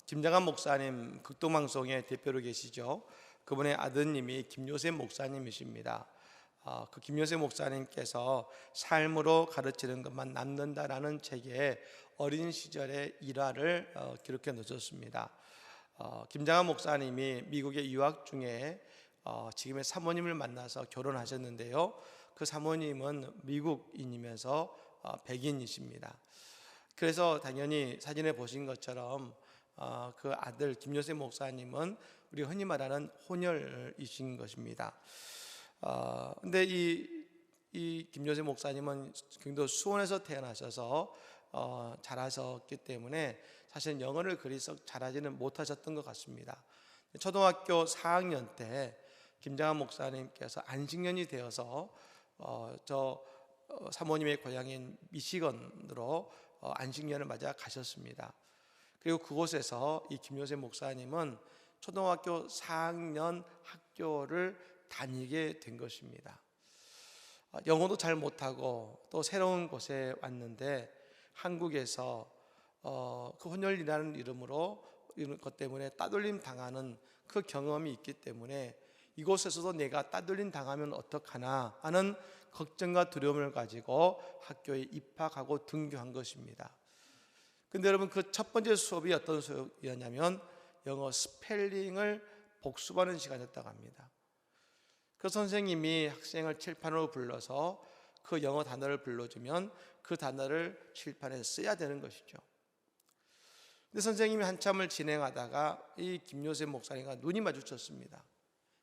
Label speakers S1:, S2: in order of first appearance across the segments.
S1: 김장한 목사님 극동방송의 대표로 계시죠. 그분의 아드님이 김요셉 목사님이십니다. 그 김요셉 목사님께서 삶으로 가르치는 것만 남는다라는 책에 어린 시절의 일화를 기록해 놓으셨습니다. 김장한 목사님이 미국에 유학 중에 지금의 사모님을 만나서 결혼하셨는데요. 그 사모님은 미국인이면서 백인이십니다. 그래서 당연히 사진에 보신 것처럼 그 아들 김요셉 목사님은 우리 흔히 말하는 혼혈이신 것입니다. 근데 이 김요셉 목사님은 경기도 수원에서 태어나셔서 자라셨기 때문에 사실 영어를 그리 썩 잘하지는 못하셨던 것 같습니다. 초등학교 4학년 때 김장한 목사님께서 안식년이 되어서 사모님의 고향인 미시건으로 안식년을 맞아 가셨습니다. 그리고 그곳에서 이 김요셉 목사님은 초등학교 4학년 학교를 다니게 된 것입니다. 영어도 잘 못하고 또 새로운 곳에 왔는데 한국에서 그 혼혈이라는 이름으로 이런 것 때문에 따돌림 당하는 그 경험이 있기 때문에 이곳에서도 내가 따돌림 당하면 어떡하나 하는 걱정과 두려움을 가지고 학교에 입학하고 등교한 것입니다. 근데 여러분, 그 첫 번째 수업이 어떤 수업이었냐면 영어 스펠링을 복습하는 시간이었다고 합니다. 그 선생님이 학생을 칠판으로 불러서 그 영어 단어를 불러주면 그 단어를 칠판에 써야 되는 것이죠. 근데 선생님이 한참을 진행하다가 이 김요셉 목사님과 눈이 마주쳤습니다.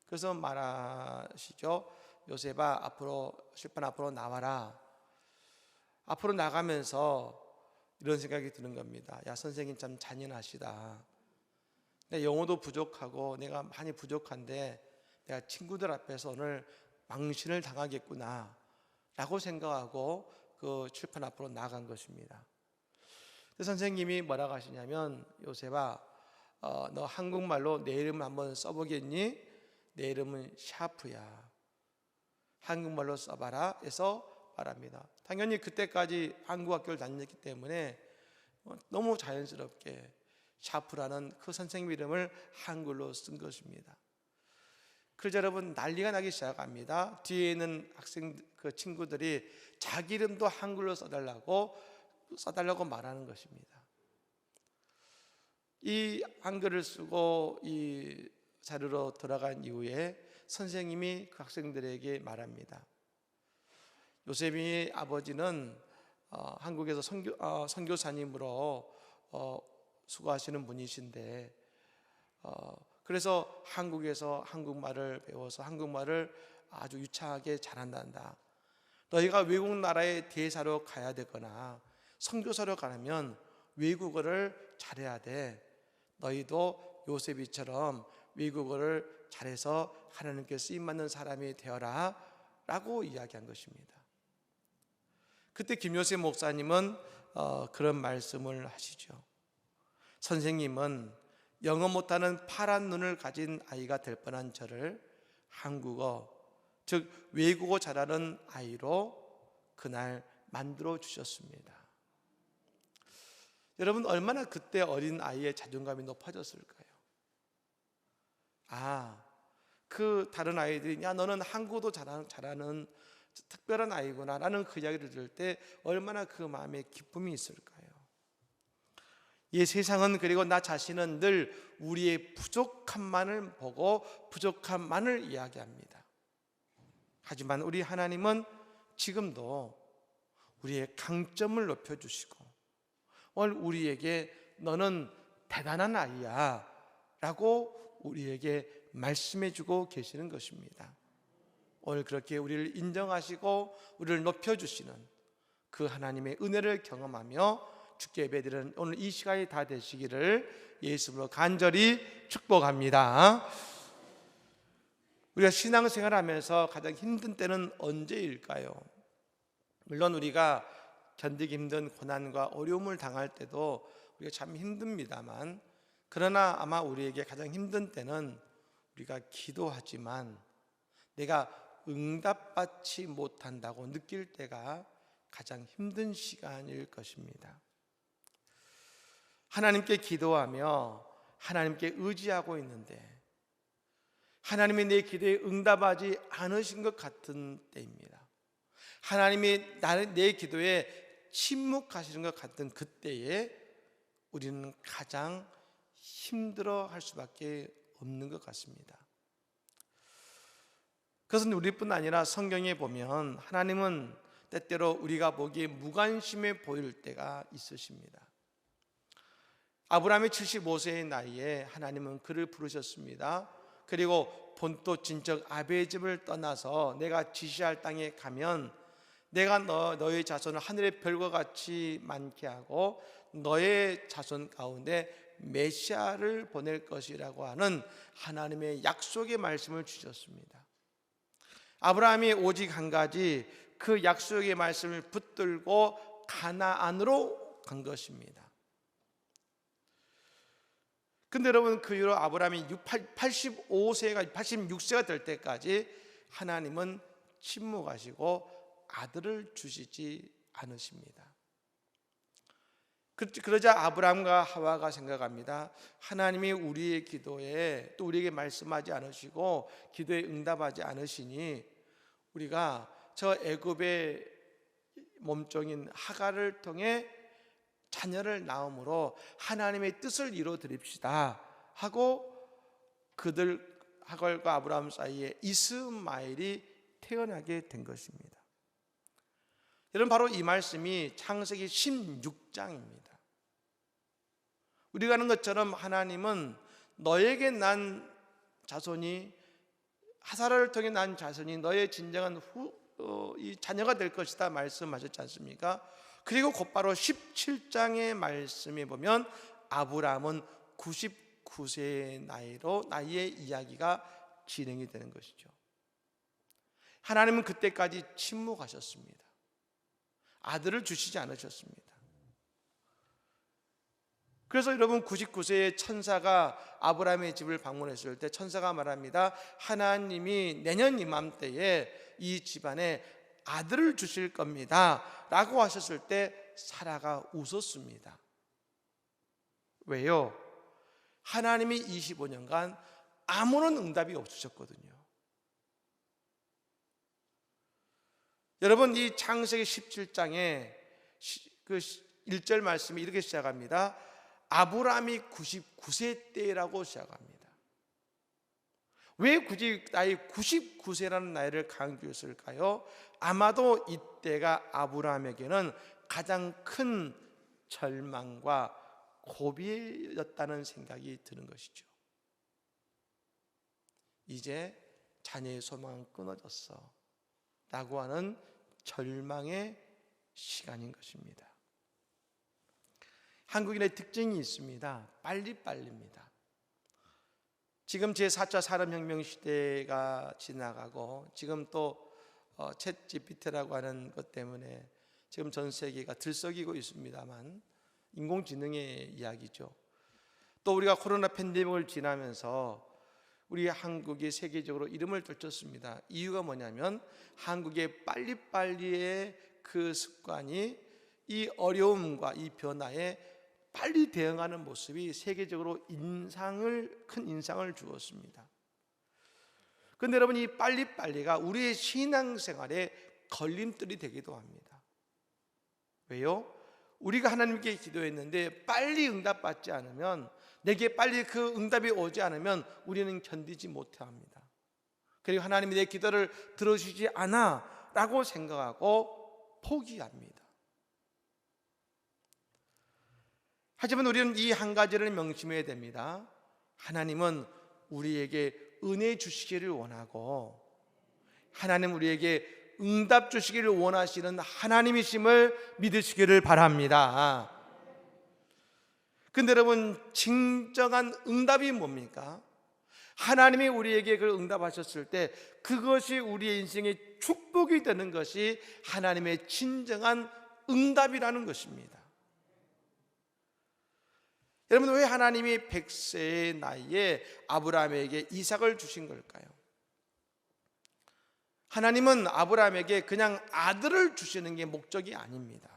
S1: 그래서 말하시죠. 요셉아, 앞으로 칠판 앞으로 나와라. 앞으로 나가면서 이런 생각이 드는 겁니다. 야, 선생님 참 잔인하시다. 내 영어도 부족하고 내가 많이 부족한데 내가 친구들 앞에서 오늘 망신을 당하겠구나 라고 생각하고 그 칠판 앞으로 나간 것입니다. 선생님이 뭐라고 하시냐면, 요셉아, 너 한국말로 내 이름을 한번 써보겠니? 내 이름은 샤프야. 한국말로 써봐라 해서 말합니다. 당연히 그때까지 한국 학교를 다녔기 때문에 너무 자연스럽게 샤프라는 그 선생님 이름을 한글로 쓴 것입니다. 그래서 여러분, 난리가 나기 시작합니다. 뒤에 있는 학생 그 친구들이 자기 이름도 한글로 써달라고 말하는 것입니다. 이 한글을 쓰고 이 자료로 들어간 이후에 선생님이 그 학생들에게 말합니다. 요셉이 아버지는 한국에서 선교사님으로 수고하시는 분이신데 그래서 한국에서 한국말을 배워서 한국말을 아주 유창하게 잘한단다. 너희가 외국 나라에 대사로 가야 되거나 선교사로 가려면 외국어를 잘해야 돼. 너희도 요셉이처럼 외국어를 잘해서 하나님께 쓰임받는 사람이 되어라 라고 이야기한 것입니다. 그때 김요셉 목사님은 그런 말씀을 하시죠. 선생님은 영어 못하는 파란 눈을 가진 아이가 될 뻔한 저를 한국어, 즉 외국어 잘하는 아이로 그날 만들어 주셨습니다. 여러분, 얼마나 그때 어린 아이의 자존감이 높아졌을까요? 그 다른 아이들이 야, 너는 한국어도 잘하는 특별한 아이구나 라는 그 이야기를 들을 때 얼마나 그 마음에 기쁨이 있을까요? 이 세상은, 그리고 나 자신은 늘 우리의 부족함만을 보고 부족함만을 이야기합니다. 하지만 우리 하나님은 지금도 우리의 강점을 높여주시고 오늘 우리에게 너는 대단한 아이야 라고 우리에게 말씀해주고 계시는 것입니다. 오늘 그렇게 우리를 인정하시고 우리를 높여주시는 그 하나님의 은혜를 경험하며 주께 예배드리는 오늘 이 시간이 다 되시기를 예수님으로 간절히 축복합니다. 우리가 신앙생활하면서 가장 힘든 때는 언제일까요? 물론 우리가 견디기 힘든 고난과 어려움을 당할 때도 우리가 참 힘듭니다만, 그러나 아마 우리에게 가장 힘든 때는 우리가 기도하지만 내가 응답받지 못한다고 느낄 때가 가장 힘든 시간일 것입니다. 하나님께 기도하며 하나님께 의지하고 있는데 하나님이 내 기도에 응답하지 않으신 것 같은 때입니다. 하나님이 내 기도에 침묵하시는 것 같은 그때에 우리는 가장 힘들어할 수밖에 없는 것 같습니다. 그것은 우리뿐 아니라 성경에 보면 하나님은 때때로 우리가 보기에 무관심해 보일 때가 있으십니다. 아브라함이 75세의 나이에 하나님은 그를 부르셨습니다. 그리고 본토 친척 아비의 집을 떠나서 내가 지시할 땅에 가면 내가 너의 자손을 하늘의 별과 같이 많게 하고 너의 자손 가운데 메시아를 보낼 것이라고 하는 하나님의 약속의 말씀을 주셨습니다. 아브라함이 오직 한 가지 그 약속의 말씀을 붙들고 가나안으로 간 것입니다. 근데 여러분, 그 이후로 아브라함이 86세가 될 때까지 하나님은 침묵하시고 아들을 주시지 않으십니다. 그러자 아브라함과 하와가 생각합니다. 하나님이 우리의 기도에 또 우리에게 말씀하지 않으시고 기도에 응답하지 않으시니 우리가 저 애굽의 몸종인 하갈을 통해 자녀를 낳음으로 하나님의 뜻을 이루어드립시다 하고 그들 하갈과 아브라함 사이에 이스마엘이 태어나게 된 것입니다. 여러분, 바로 이 말씀이 창세기 16장입니다. 우리가 아는 것처럼 하나님은 너에게 난 자손이 하사라를 통해 난 자손이 너의 진정한 이 자녀가 될 것이다 말씀하셨지 않습니까? 그리고 곧바로 17장의 말씀에 보면 아브라함은 99세의 나이의 이야기가 진행이 되는 것이죠. 하나님은 그때까지 침묵하셨습니다. 아들을 주시지 않으셨습니다. 그래서 여러분, 99세의 천사가 아브라함의 집을 방문했을 때 천사가 말합니다. 하나님이 내년 이맘때에 이 집안에 아들을 주실 겁니다 라고 하셨을 때 사라가 웃었습니다. 왜요? 하나님이 25년간 아무런 응답이 없으셨거든요. 여러분, 이 창세기 17장에 그 1절 말씀이 이렇게 시작합니다. 아브라함이 99세 때라고 시작합니다. 왜 굳이 나이 99세라는 나이를 강조했을까요? 아마도 이때가 아브라함에게는 가장 큰 절망과 고비였다는 생각이 드는 것이죠. 이제 자녀의 소망은 끊어졌어 라고 하는 절망의 시간인 것입니다. 한국인의 특징이 있습니다. 빨리빨리입니다. 지금 제4차 산업혁명 시대가 지나가고 지금 또 챗 GPT라고 하는 것 때문에 지금 전 세계가 들썩이고 있습니다만 인공지능의 이야기죠. 또 우리가 코로나 팬데믹을 지나면서 우리 한국이 세계적으로 이름을 떨쳤습니다. 이유가 뭐냐면 한국의 빨리빨리의 그 습관이 이 어려움과 이 변화에 빨리 대응하는 모습이 세계적으로 큰 인상을 주었습니다. 그런데 여러분, 이 빨리빨리가 우리의 신앙생활에 걸림돌이 되기도 합니다. 왜요? 우리가 하나님께 기도했는데 빨리 응답받지 않으면, 내게 빨리 그 응답이 오지 않으면 우리는 견디지 못합니다. 그리고 하나님이 내 기도를 들어주지 않아 라고 생각하고 포기합니다. 하지만 우리는 이 한 가지를 명심해야 됩니다. 하나님은 우리에게 은혜 주시기를 원하고 하나님 우리에게 응답 주시기를 원하시는 하나님이심을 믿으시기를 바랍니다. 근데 여러분, 진정한 응답이 뭡니까? 하나님이 우리에게 그 응답하셨을 때 그것이 우리의 인생의 축복이 되는 것이 하나님의 진정한 응답이라는 것입니다. 여러분, 왜 하나님이 100세의 나이에 아브라함에게 이삭을 주신 걸까요? 하나님은 아브라함에게 그냥 아들을 주시는 게 목적이 아닙니다.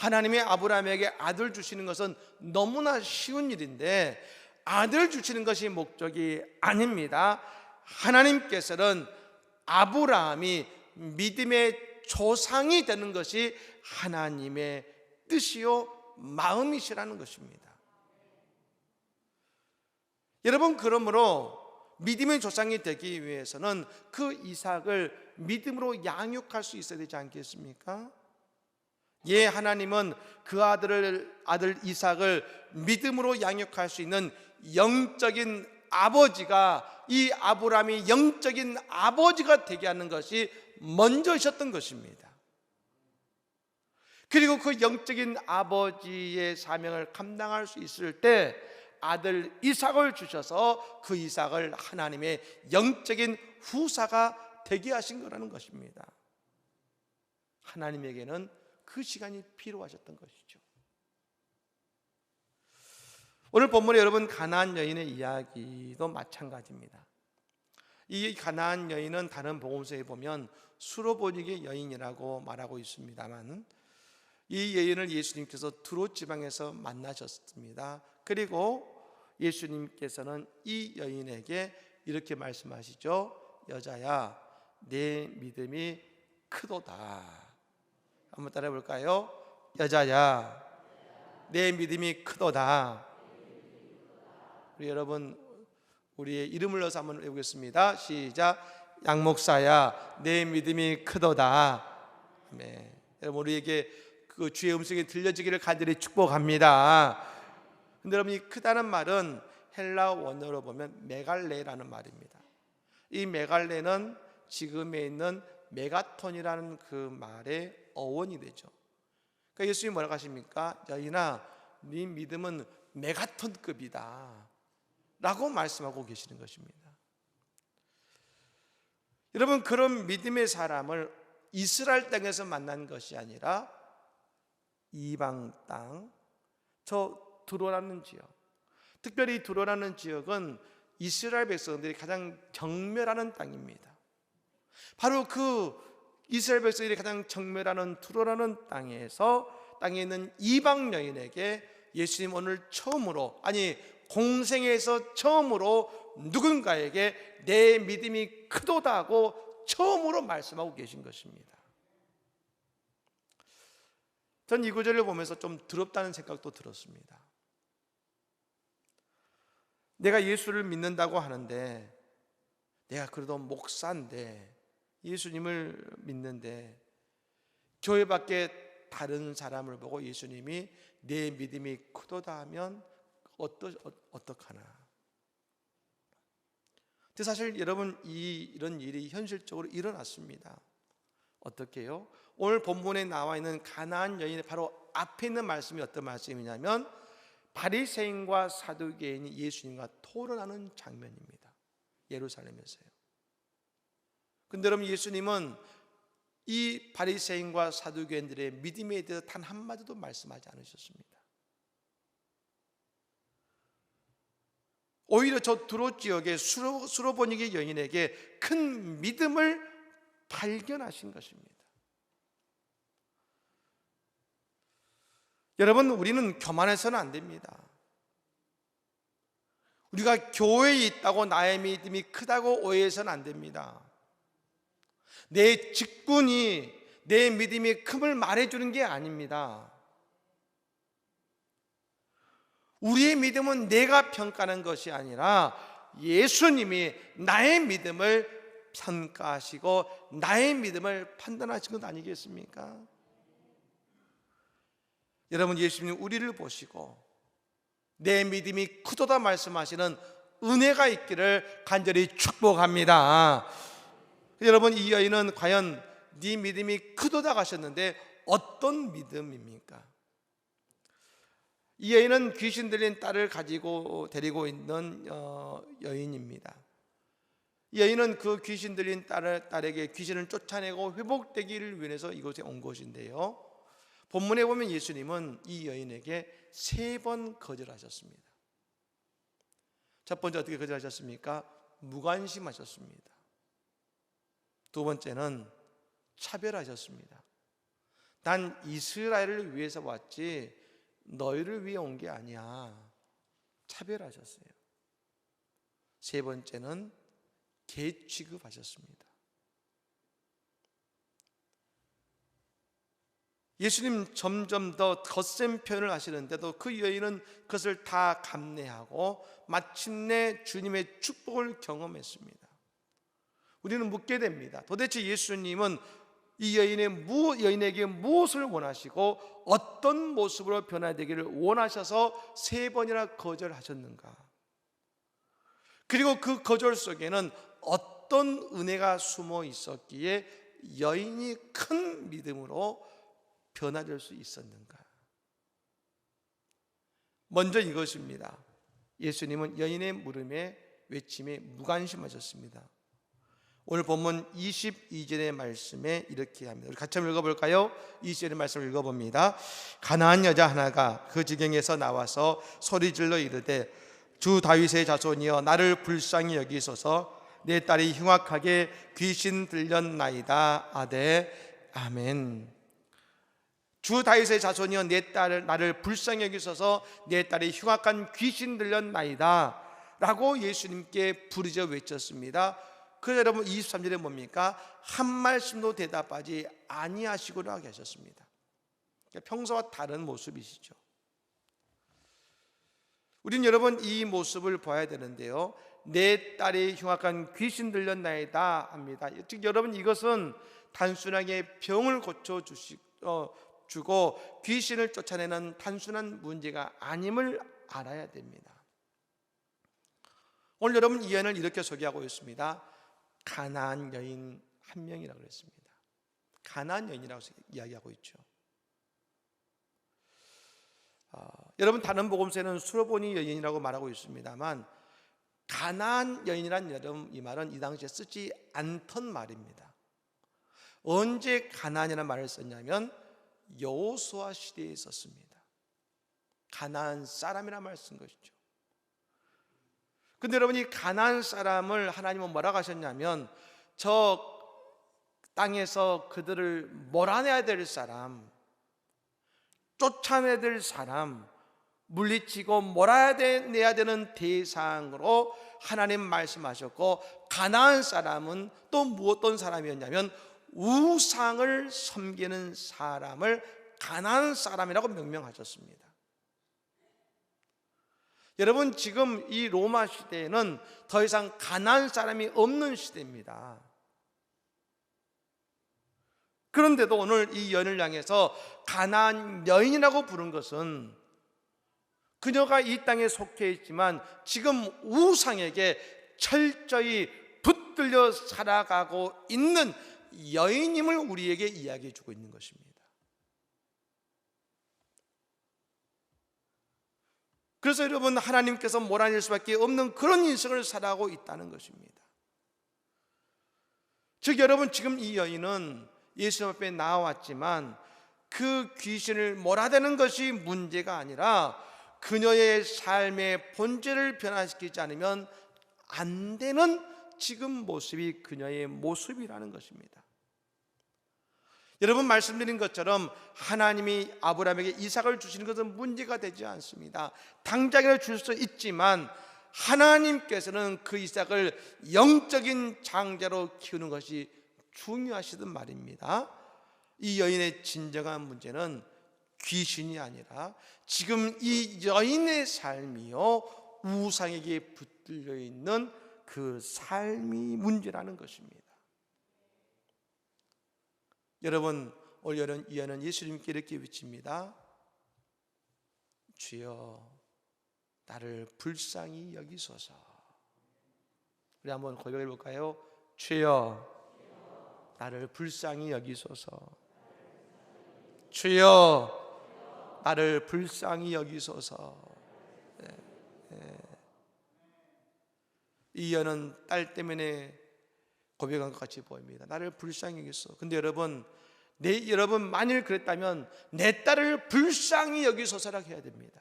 S1: 하나님이 아브라함에게 아들 주시는 것은 너무나 쉬운 일인데 아들 주시는 것이 목적이 아닙니다. 하나님께서는 아브라함이 믿음의 조상이 되는 것이 하나님의 뜻이요 마음이시라는 것입니다. 여러분, 그러므로 믿음의 조상이 되기 위해서는 그 이삭을 믿음으로 양육할 수 있어야 되지 않겠습니까? 예, 하나님은 그 아들 이삭을 믿음으로 양육할 수 있는 영적인 아버지가, 이 아브라함이 영적인 아버지가 되게 하는 것이 먼저이셨던 것입니다. 그리고 그 영적인 아버지의 사명을 감당할 수 있을 때 아들 이삭을 주셔서 그 이삭을 하나님의 영적인 후사가 되게 하신 거라는 것입니다. 하나님에게는 그 시간이 필요하셨던 것이죠. 오늘 본문에 여러분 가나안 여인의 이야기도 마찬가지입니다. 이 가나안 여인은 다른 복음서에 보면 수로보니게 여인이라고 말하고 있습니다만, 이 여인을 예수님께서 두롯 지방에서 만나셨습니다. 그리고 예수님께서는 이 여인에게 이렇게 말씀하시죠. 여자야, 내 믿음이 크도다. 한번 따라해 볼까요? 여자야, 내 믿음이 크도다. 우리 여러분, 우리의 이름을 넣어서 한번 해보겠습니다. 시작. 양목사야, 내 믿음이 크도다. 네. 여러분, 우리에게 그 주의 음성이 들려지기를 간절히 축복합니다. 근데 여러분, 이 크다는 말은 헬라 원어로 보면 메갈레라는 말입니다. 이 메갈레는 지금에 있는 메가톤이라는 그 말의 어원이 되죠. 그러니까 예수님이 뭐라고 하십니까? 여인아, 네 믿음은 메가톤급이다 라고 말씀하고 계시는 것입니다. 여러분, 그런 믿음의 사람을 이스라엘 땅에서 만난 것이 아니라 이방 땅, 저 두로라는 지역, 특별히 두로라는 지역은 이스라엘 백성들이 가장 경멸하는 땅입니다. 바로 그 이스라엘 백성들이 가장 경멸하는 두로라는 땅에 있는 이방 여인에게 예수님 오늘 처음으로, 아니 공생에서 처음으로 누군가에게 내 믿음이 크도다고 처음으로 말씀하고 계신 것입니다. 전 이 구절을 보면서 좀 더럽다는 생각도 들었습니다. 내가 예수를 믿는다고 하는데, 내가 그래도 목사인데, 예수님을 믿는데 교회 밖에 다른 사람을 보고 예수님이 내 믿음이 크도다 하면 어떡하나. 근데 사실 여러분, 이런 일이 현실적으로 일어났습니다. 어떻게요? 오늘 본문에 나와 있는 가나안 여인의 바로 앞에 있는 말씀이 어떤 말씀이냐면 바리새인과 사두개인이 예수님과 토론하는 장면입니다. 예루살렘에서요. 근데 여러분, 예수님은 이 바리새인과 사두개인들의 믿음에 대해서 단 한마디도 말씀하지 않으셨습니다. 오히려 저 두로 지역의 수로보니게 여인에게 큰 믿음을 발견하신 것입니다. 여러분, 우리는 교만해서는 안 됩니다. 우리가 교회에 있다고 나의 믿음이 크다고 오해해서는 안 됩니다. 내 직분이 내 믿음이 큼을 말해주는 게 아닙니다. 우리의 믿음은 내가 평가하는 것이 아니라 예수님이 나의 믿음을 평가하시고 나의 믿음을 판단하신 것 아니겠습니까? 여러분, 예수님 우리를 보시고 내 믿음이 크도다 말씀하시는 은혜가 있기를 간절히 축복합니다. 여러분, 이 여인은 과연 네 믿음이 크도다 하셨는데 어떤 믿음입니까? 이 여인은 귀신 들린 딸을 데리고 있는 여인입니다. 이 여인은 그 귀신 들린 딸에게 귀신을 쫓아내고 회복되기를 위해서 이곳에 온 것인데요, 본문에 보면 예수님은 이 여인에게 3번 거절하셨습니다. 첫 번째 어떻게 거절하셨습니까? 무관심하셨습니다. 두 번째는 차별하셨습니다. 난 이스라엘을 위해서 왔지 너희를 위해 온 게 아니야. 차별하셨어요. 세 번째는 개 취급하셨습니다. 예수님 점점 더 덧센 표현을 하시는데도 그 여인은 그것을 다 감내하고 마침내 주님의 축복을 경험했습니다. 우리는 묻게 됩니다. 도대체 예수님은 이 여인에게 무엇을 원하시고 어떤 모습으로 변화되기를 원하셔서 세 번이나 거절하셨는가? 그리고 그 거절 속에는 어떤 은혜가 숨어 있었기에 여인이 큰 믿음으로 변화될 수 있었는가? 먼저 이것입니다. 예수님은 여인의 물음에 외침에 무관심하셨습니다. 오늘 본문 22절의 말씀에 이렇게 합니다. 우리 같이 한번 읽어볼까요? 22절의 말씀을 읽어봅니다. 가나안 여자 하나가 그 지경에서 나와서 소리질러 이르되 주 다윗의 자손이여 나를 불쌍히 여기소서 내 딸이 흉악하게 귀신 들렸나이다 하되 아멘. 주 다윗의 자손이여 나를 불쌍히 여기소서 내 딸이 흉악한 귀신 들렸나이다 라고 예수님께 부르짖어 외쳤습니다. 그래서 여러분 23절에 뭡니까? 한 말씀도 대답하지 아니하시고나 계셨습니다. 평소와 다른 모습이시죠. 우린 여러분 이 모습을 봐야 되는데요, 내 딸이 흉악한 귀신 들렸나이다 합니다. 즉 여러분 이것은 단순하게 병을 주고 귀신을 쫓아내는 단순한 문제가 아님을 알아야 됩니다. 오늘 여러분 이 여인을 이렇게 소개하고 있습니다. 가나안 여인 한 명이라고 그랬습니다. 가나안 여인이라고 이야기하고 있죠. 여러분 다른 복음서에는 수로보니 여인이라고 말하고 있습니다만 가나안 여인이란 여러분 이 말은 이 당시에 쓰지 않던 말입니다. 언제 가나안이라는 말을 썼냐면 여호수아 시대에 썼습니다. 가나안 사람이라는 말을 쓴 것이죠. 근데 여러분 이 가나안 사람을 하나님은 뭐라고 하셨냐면 저 땅에서 그들을 몰아내야 될 사람, 쫓아내야 될 사람, 물리치고 몰아내야 되는 대상으로 하나님 말씀하셨고, 가나안 사람은 또 어떤 사람이었냐면 우상을 섬기는 사람을 가나안 사람이라고 명명하셨습니다. 여러분 지금 이 로마 시대에는 더 이상 가나안 사람이 없는 시대입니다. 그런데도 오늘 이 여인을 향해서 가나안 여인이라고 부른 것은 그녀가 이 땅에 속해 있지만 지금 우상에게 철저히 붙들려 살아가고 있는 여인임을 우리에게 이야기해 주고 있는 것입니다. 그래서 여러분 하나님께서 몰아낼 수밖에 없는 그런 인생을 살아가고 있다는 것입니다. 즉 여러분 지금 이 여인은 예수님 앞에 나왔지만 그 귀신을 몰아내는 것이 문제가 아니라 그녀의 삶의 본질을 변화시키지 않으면 안 되는 지금 모습이 그녀의 모습이라는 것입니다. 여러분 말씀드린 것처럼 하나님이 아브라함에게 이삭을 주시는 것은 문제가 되지 않습니다. 당장이라도 줄 수 있지만 하나님께서는 그 이삭을 영적인 장자로 키우는 것이 중요하시단 말입니다. 이 여인의 진정한 문제는 귀신이 아니라 지금 이 여인의 삶이요 우상에게 붙들려 있는 그 삶이 문제라는 것입니다. 여러분 오늘 이 여인은 예수님께 이렇게 외칩니다. 주여 나를 불쌍히 여기소서. 우리 한번 고백해 볼까요? 주여 나를 불쌍히 여기소서. 주여 나를 불쌍히 여기소서. 이 여인은 딸 때문에 고백한 것 같이 보입니다. 나를 불쌍히 여기소서. 근데 여러분 만일 그랬다면 내 딸을 불쌍히 여기소서라고 해야 됩니다.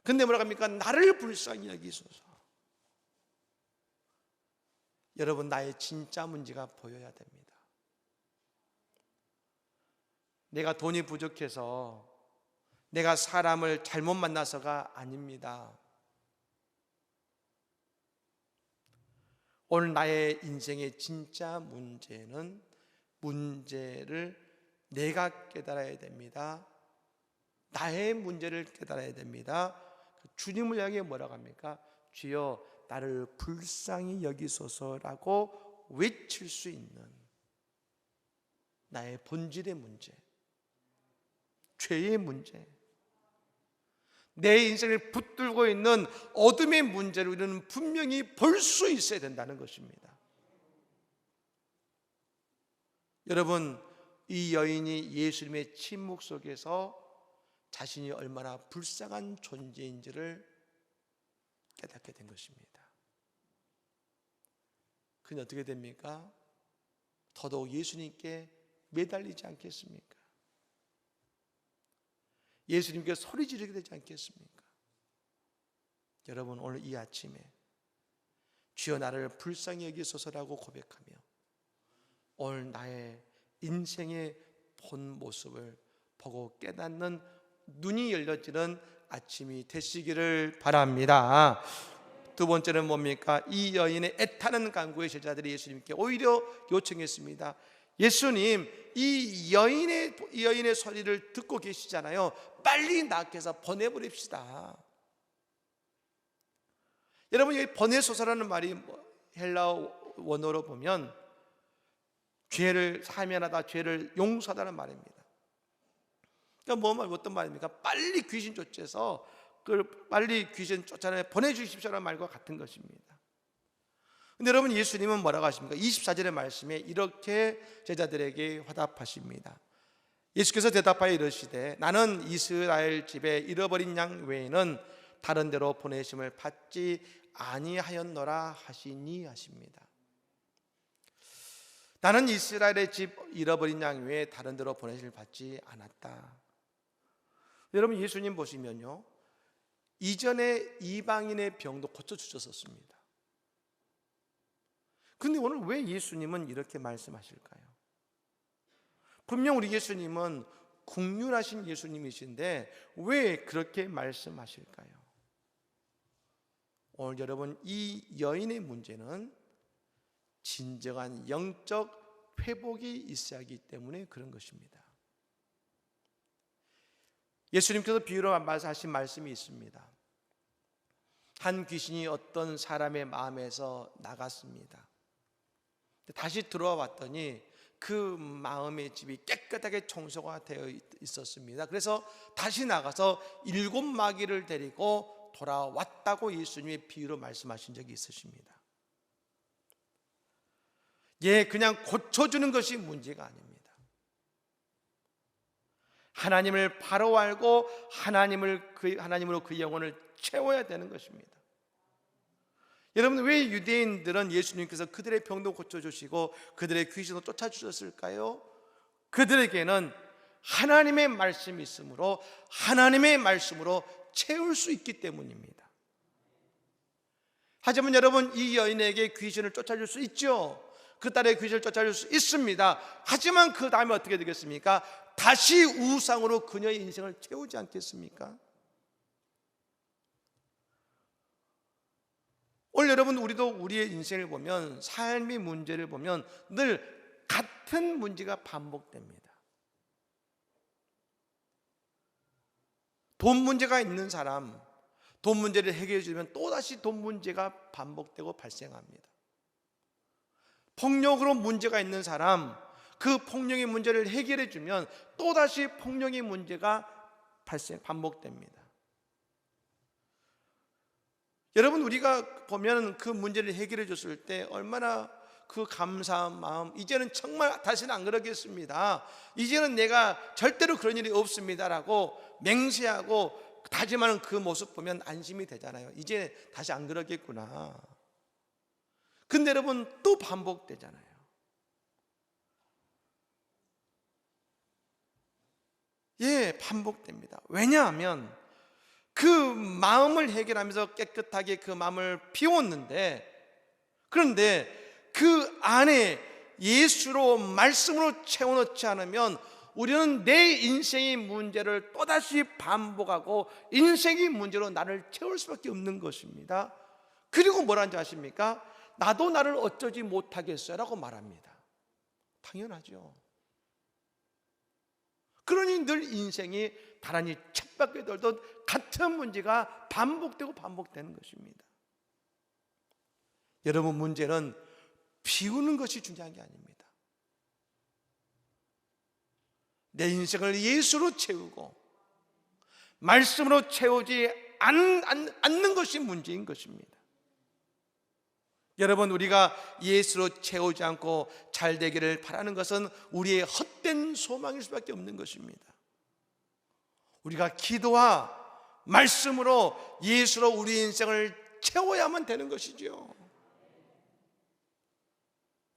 S1: 근데 뭐라고 합니까? 나를 불쌍히 여기소서. 여러분 나의 진짜 문제가 보여야 됩니다. 내가 돈이 부족해서, 내가 사람을 잘못 만나서가 아닙니다. 오늘 나의 인생의 진짜 문제는, 문제를 내가 깨달아야 됩니다. 나의 문제를 깨달아야 됩니다. 주님을 향해 뭐라고 합니까? 주여 나를 불쌍히 여기소서라고 외칠 수 있는 나의 본질의 문제, 죄의 문제, 내 인생을 붙들고 있는 어둠의 문제를 우리는 분명히 볼 수 있어야 된다는 것입니다. 여러분, 이 여인이 예수님의 침묵 속에서 자신이 얼마나 불쌍한 존재인지를 깨닫게 된 것입니다. 그는 어떻게 됩니까? 더더욱 예수님께 매달리지 않겠습니까? 예수님께 소리 지르게 되지 않겠습니까? 여러분, 오늘 이 아침에 주여 나를 불쌍히 여기소서라고 고백하며 오늘 나의 인생의 본 모습을 보고 깨닫는 눈이 열려지는 아침이 되시기를 바랍니다. 두 번째는 뭡니까? 이 여인의 애타는 간구의 제자들이 예수님께 오히려 요청했습니다. 예수님, 이 여인의 소리를 듣고 계시잖아요. 빨리 낫게 해서 보내버립시다. 여러분, 여기 보내소서라는 말이 헬라어 원어로 보면 죄를 사면하다, 죄를 용서하다는 말입니다. 그러니까 어떤 말입니까? 빨리 귀신 쫓아서 빨리 귀신 쫓아내 보내주십시오라는 말과 같은 것입니다. 근데 여러분, 예수님은 뭐라고 하십니까? 24절의 말씀에 이렇게 제자들에게 화답하십니다. 예수께서 대답하여 이르시되 나는 이스라엘 집에 잃어버린 양 외에는 다른 데로 보내심을 받지 아니하였노라 하시니 하십니다. 나는 이스라엘의 집 잃어버린 양 외에 다른 데로 보내심을 받지 않았다. 여러분, 예수님 보시면요, 이전에 이방인의 병도 고쳐주셨었습니다. 근데 오늘 왜 예수님은 이렇게 말씀하실까요? 분명 우리 예수님은 국률하신 예수님이신데 왜 그렇게 말씀하실까요? 오늘 여러분, 이 여인의 문제는 진정한 영적 회복이 있어야 하기 때문에 그런 것입니다. 예수님께서 비유로 하신 말씀이 있습니다. 한 귀신이 어떤 사람의 마음에서 나갔습니다. 다시 들어와 봤더니 그 마음의 집이 깨끗하게 청소가 되어 있었습니다. 그래서 다시 나가서 7 마귀를 데리고 돌아왔다고 예수님의 비유로 말씀하신 적이 있으십니다. 그냥 고쳐주는 것이 문제가 아닙니다. 하나님을 바로 알고 하나님으로 그 영혼을 채워야 되는 것입니다. 여러분, 왜 유대인들은 예수님께서 그들의 병도 고쳐주시고 그들의 귀신도 쫓아주셨을까요? 그들에게는 하나님의 말씀이 있으므로 하나님의 말씀으로 채울 수 있기 때문입니다. 하지만 여러분, 이 여인에게 귀신을 쫓아줄 수 있죠. 그 딸의 귀신을 쫓아줄 수 있습니다. 하지만 그 다음에 어떻게 되겠습니까? 다시 우상으로 그녀의 인생을 채우지 않겠습니까? 오늘 여러분, 우리도 우리의 인생을 보면, 삶의 문제를 보면 늘 같은 문제가 반복됩니다. 돈 문제가 있는 사람, 돈 문제를 해결해 주면 또다시 돈 문제가 반복되고 발생합니다. 폭력으로 문제가 있는 사람, 그 폭력의 문제를 해결해 주면 또다시 폭력의 문제가 반복됩니다. 여러분, 우리가 보면 그 문제를 해결해 줬을 때 얼마나 그 감사한 마음, 이제는 정말 다시는 안 그러겠습니다, 이제는 내가 절대로 그런 일이 없습니다라고 맹세하고 다짐하는 그 모습 보면 안심이 되잖아요. 이제 다시 안 그러겠구나. 근데 여러분, 또 반복되잖아요. 반복됩니다. 왜냐하면 그 마음을 해결하면서 깨끗하게 그 마음을 비웠는데, 그런데 그 안에 예수로 말씀으로 채워넣지 않으면 우리는 내 인생의 문제를 또다시 반복하고 인생의 문제로 나를 채울 수밖에 없는 것입니다. 그리고 뭐라는지 아십니까? 나도 나를 어쩌지 못하겠어요 라고 말합니다. 당연하죠. 그러니 늘 인생이 나란히 쳇바퀴 돌듯 같은 문제가 반복되고 반복되는 것입니다. 여러분, 문제는 비우는 것이 중요한 게 아닙니다. 내 인생을 예수로 채우고 말씀으로 채우지 않는 것이 문제인 것입니다. 여러분, 우리가 예수로 채우지 않고 잘 되기를 바라는 것은 우리의 헛된 소망일 수밖에 없는 것입니다. 우리가 기도와 말씀으로 예수로 우리 인생을 채워야만 되는 것이죠.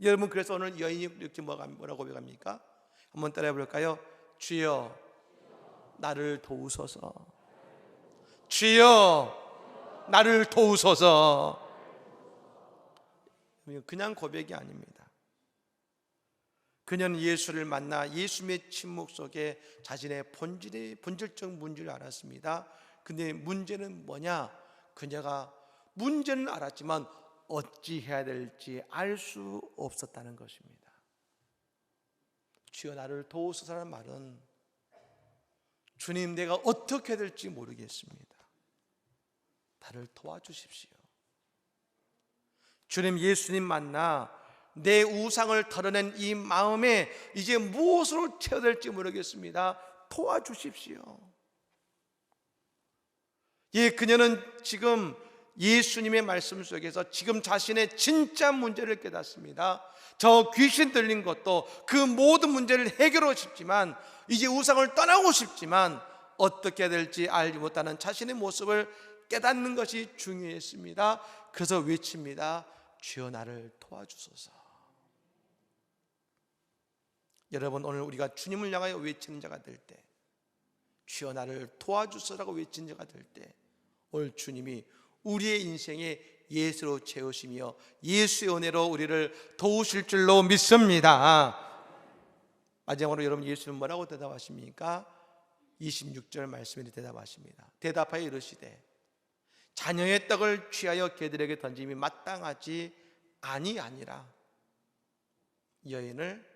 S1: 여러분, 그래서 오늘 여인이 이렇게 뭐라고 고백합니까? 한번 따라해 볼까요? 주여 나를 도우소서. 주여 나를 도우소서. 그냥 고백이 아닙니다. 그녀는 예수를 만나 예수님의 침묵 속에 자신의 본질적 문제를 알았습니다. 근데 문제는 뭐냐? 그녀가 문제는 알았지만 어찌 해야 될지 알 수 없었다는 것입니다. 주여 나를 도우소서라는 말은 주님, 내가 어떻게 해야 될지 모르겠습니다. 나를 도와주십시오. 주님, 예수님 만나 내 우상을 털어낸 이 마음에 이제 무엇으로 채워야 될지 모르겠습니다. 도와주십시오. 예, 그녀는 지금 예수님의 말씀 속에서 지금 자신의 진짜 문제를 깨닫습니다. 저 귀신 들린 것도 그 모든 문제를 해결하고 싶지만, 이제 우상을 떠나고 싶지만 어떻게 해야 될지 알지 못하는 자신의 모습을 깨닫는 것이 중요했습니다. 그래서 외칩니다. 주여 나를 도와주소서. 여러분, 오늘 우리가 주님을 향하여 외치는 자가 될 때, 주여 나를 도와주소서라고 외치는 자가 될 때, 오늘 주님이 우리의 인생에 예수로 채우시며 예수의 은혜로 우리를 도우실 줄로 믿습니다. 마지막으로 여러분, 예수는 뭐라고 대답하십니까? 26절 말씀에 대답하십니다. 대답하여 이르시되 자녀의 떡을 취하여 개들에게 던짐이 마땅하지 아니하니라. 여인을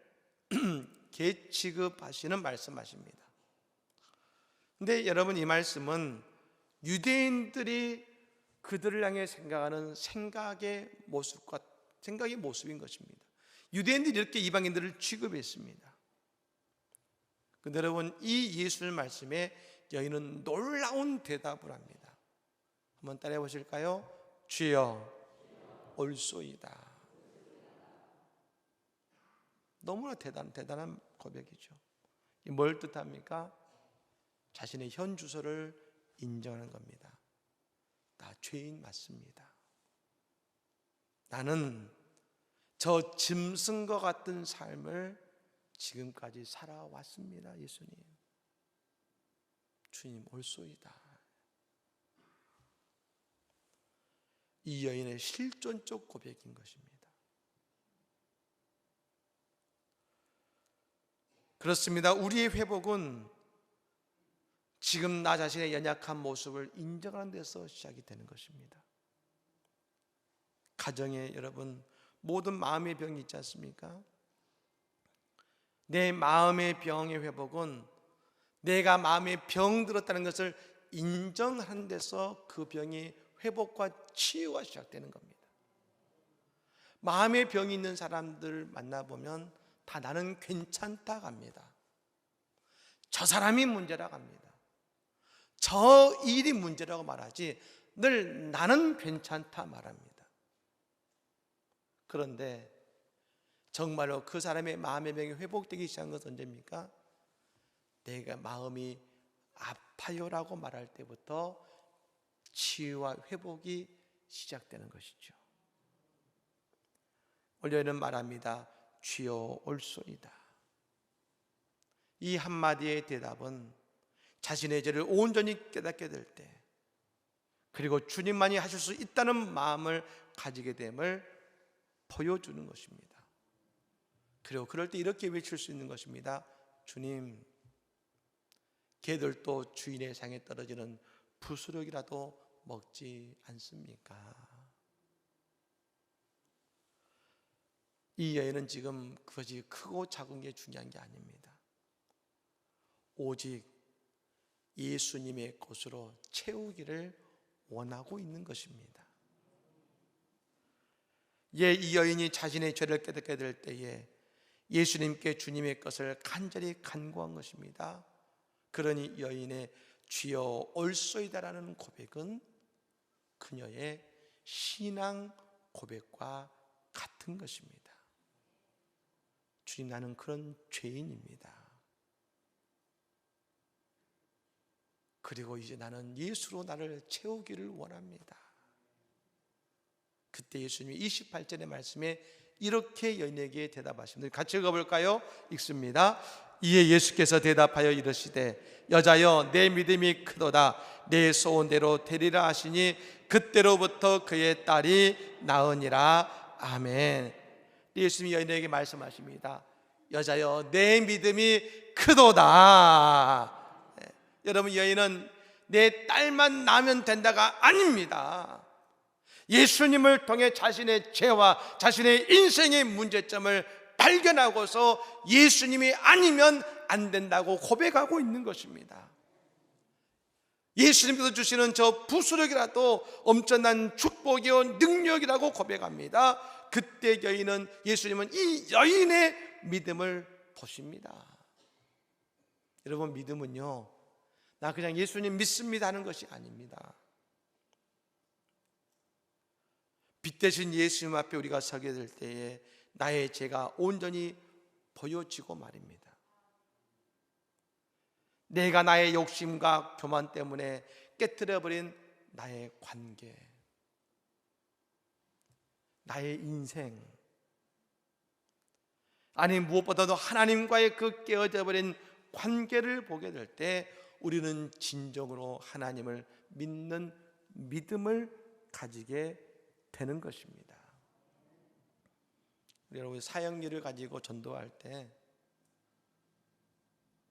S1: 개 취급하시는 말씀하십니다. 근데 여러분, 이 말씀은 유대인들이 그들을 향해 생각하는 생각의 모습인 것입니다. 유대인들이 이렇게 이방인들을 취급했습니다. 근데 여러분, 이 예수의 말씀에 여인은 놀라운 대답을 합니다. 한번 따라해 보실까요? 주여 올소이다. 너무나 대단한 고백이죠. 뭘 뜻합니까? 자신의 현 주소를 인정하는 겁니다. 나 죄인 맞습니다. 나는 저 짐승과 같은 삶을 지금까지 살아왔습니다. 예수님, 주님 올소이다. 이 여인의 실존적 고백인 것입니다. 그렇습니다. 우리의 회복은 지금 나 자신의 연약한 모습을 인정하는 데서 시작이 되는 것입니다. 가정에 여러분, 모든 마음의 병이 있지 않습니까? 내 마음의 병의 회복은 내가 마음에 병 들었다는 것을 인정하는 데서 그 병이 회복과 치유가 시작되는 겁니다. 마음의 병이 있는 사람들 만나보면 다 나는 괜찮다 합니다. 저 사람이 문제라고 합니다. 저 일이 문제라고 말하지 늘 나는 괜찮다 말합니다. 그런데 정말로 그 사람의 마음의 병이 회복되기 시작한 것은 언제입니까? 내가 마음이 아파요라고 말할 때부터 치유와 회복이 시작되는 것이죠. 오늘은 말합니다. 주여 올소이다. 이 한마디의 대답은 자신의 죄를 온전히 깨닫게 될 때, 그리고 주님만이 하실 수 있다는 마음을 가지게 됨을 보여주는 것입니다. 그리고 그럴 때 이렇게 외칠 수 있는 것입니다. 주님, 개들도 주인의 상에 떨어지는 부스러기라도 먹지 않습니까? 이 여인은 지금 그것이 크고 작은 게 중요한 게 아닙니다. 오직 예수님의 것으로 채우기를 원하고 있는 것입니다. 이 여인이 자신의 죄를 깨닫게 될 때에 예수님께 주님의 것을 간절히 간구한 것입니다. 그러니 여인의 주여 올소이다라는 고백은 그녀의 신앙 고백과 같은 것입니다. 주님, 나는 그런 죄인입니다. 그리고 이제 나는 예수로 나를 채우기를 원합니다. 그때 예수님이 28절의 말씀에 이렇게 여인에게 대답하십니다. 같이 읽어볼까요? 읽습니다. 이에 예수께서 대답하여 이르시되 여자여 내 믿음이 크도다 내 소원대로 되리라 하시니 그때로부터 그의 딸이 나으니라. 아멘. 예수님이 여인에게 말씀하십니다. 여자여 내 믿음이 크도다. 여러분, 여인은 내 딸만 낳으면 된다가 아닙니다. 예수님을 통해 자신의 죄와 자신의 인생의 문제점을 발견하고서 예수님이 아니면 안 된다고 고백하고 있는 것입니다. 예수님께서 주시는 저 부스러기라도 엄청난 축복이요 능력이라고 고백합니다. 그때 여인은, 예수님은 이 여인의 믿음을 보십니다. 여러분, 믿음은요, 나 그냥 예수님 믿습니다 하는 것이 아닙니다. 빛 대신 예수님 앞에 우리가 서게 될 때에 나의 죄가 온전히 보여지고 말입니다. 내가 나의 욕심과 교만 때문에 깨트려버린 나의 관계, 나의 인생, 아니 무엇보다도 하나님과의 그 깨어져 버린 관계를 보게 될 때 우리는 진정으로 하나님을 믿는 믿음을 가지게 되는 것입니다. 여러분, 사역일을 가지고 전도할 때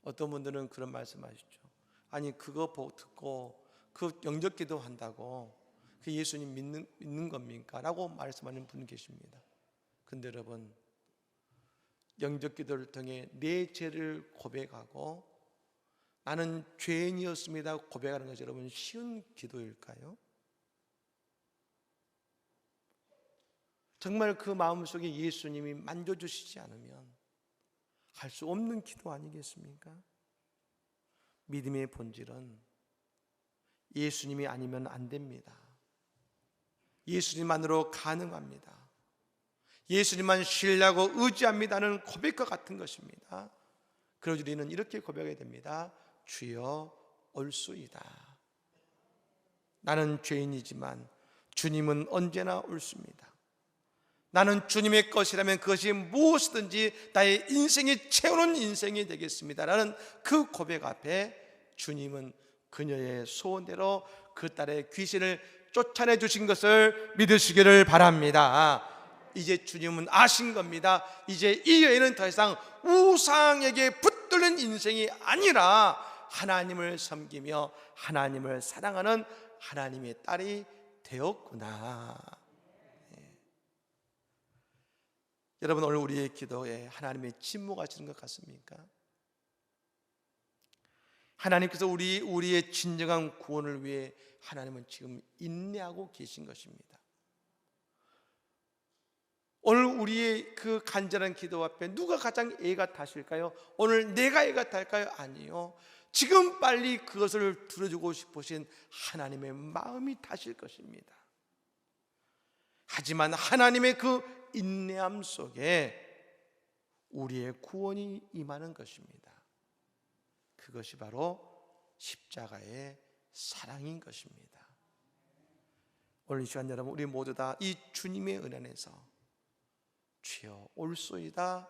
S1: 어떤 분들은 그런 말씀하시죠. 아니 그거 듣고 그 영접기도 한다고 그 예수님 믿는 겁니까? 라고 말씀하는 분 계십니다. 근데 여러분, 영접기도를 통해 내 죄를 고백하고 나는 죄인이었습니다 고백하는 것이 여러분 쉬운 기도일까요? 정말 그 마음속에 예수님이 만져주시지 않으면 할 수 없는 기도 아니겠습니까? 믿음의 본질은 예수님이 아니면 안 됩니다. 예수님만으로 가능합니다. 예수님만 신뢰하고 의지합니다는 고백과 같은 것입니다. 그러므로 우리는 이렇게 고백해야 됩니다. 주여 올소이다. 나는 죄인이지만 주님은 언제나 옳습니다. 나는 주님의 것이라면 그것이 무엇이든지 나의 인생이 채우는 인생이 되겠습니다 라는 그 고백 앞에 주님은 그녀의 소원대로 그 딸의 귀신을 쫓아내 주신 것을 믿으시기를 바랍니다. 이제 주님은 아신 겁니다. 이제 이 여인은 더 이상 우상에게 붙들린 인생이 아니라 하나님을 섬기며 하나님을 사랑하는 하나님의 딸이 되었구나. 여러분, 오늘 우리의 기도에 하나님의 침묵하시는 것 같습니까? 하나님께서 우리의 진정한 구원을 위해 하나님은 지금 인내하고 계신 것입니다. 오늘 우리의 그 간절한 기도 앞에 누가 가장 애가 타실까요? 오늘 내가 애가 탈까요? 아니요. 지금 빨리 그것을 들어주고 싶으신 하나님의 마음이 타실 것입니다. 하지만 하나님의 그 인내함 속에 우리의 구원이 임하는 것입니다. 그것이 바로 십자가의 사랑인 것입니다. 오늘 이 시간 여러분, 우리 모두 다 이 주님의 은혜 안에서 주여 올소이다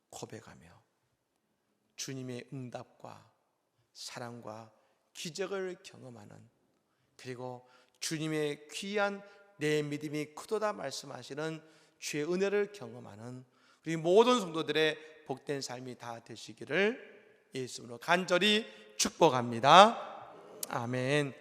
S1: 고백하며 주님의 응답과 사랑과 기적을 경험하는, 그리고 주님의 귀한 내 믿음이 크도다 말씀하시는 주의 은혜를 경험하는 그리고 모든 성도들의 복된 삶이 다 되시기를 예수님으로 간절히 축복합니다. 아멘.